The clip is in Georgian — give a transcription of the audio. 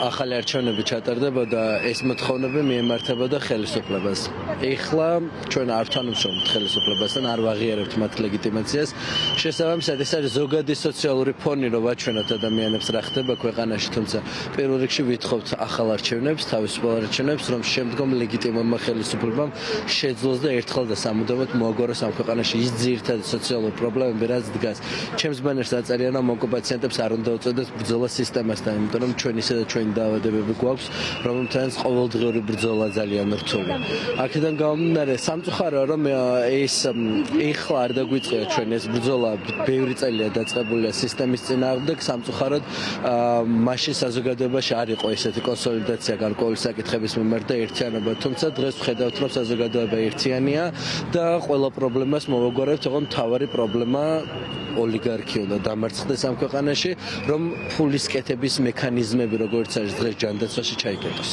ახალი არჩევნები ჩატარდებოდა, ეს მოთხოვნები მიემართებოდა ხელისუფლებას. ეხლა ჩვენ არ ვთანამშრომლობთ ხელისუფლებასთან, არ ვაღიარებთ მათ ლეგიტიმაციას. შესაბამისად, ეს არის ზოგადი სოციალური ფონი, რომ ვაჩვენოთ ადამიანებს რა ხდება ქვეყანაში, თუმცა პირველ რიგში ვითხოვთ ახალ არჩევნებს, თავისუფალ არჩევნებს, რომ შემდგომ ლეგიტიმურმა ხელისუფლებამ შეძლოს და ერთხელ და სამუდამოდ მოაგოროს ამ ქვეყანაში ის ძირითადი სოციალური პრობლემები, რაც დგას. ჩემს ბანერს აწერია, რომ ოკუპაციანტებს არ უნდა უწოდოთ ბრძოლა სისტემასთან, იმიტომ რომ ჩვენ ისე და ჩვენი დაავადებები გვაქვს, რომელთაც ყოველდღიური ბრძოლა ძალიან რთულია. აქედან გამომდინარე, სამწუხაროა, რომ ეს ეხლა არ დაგვიწყია ჩვენ ეს ბრძოლა, ბევრი წელია დაწყებულია სისტემის წინააღმდეგ, სამწუხაროდ მაშინ საზოგადოებაში არ იყო ესეთი კონსოლიდაცია გარკვეული საკითხების მიმართ და ერთიანობა, თუმცა დღეს ვხედავთ, რომ საზოგადოება ერთიანია და ყველა პრობლემას მოვაგვარებთ, თუმცა მთავარი პრობლემა ოლიგარქია უნდა დამარცხდეს ამ ქვეყანაში, რომ ფულის კეთების მექანიზმები, როგორც არის დღეს ჯანდაცვაში, ჩაიკეტოს.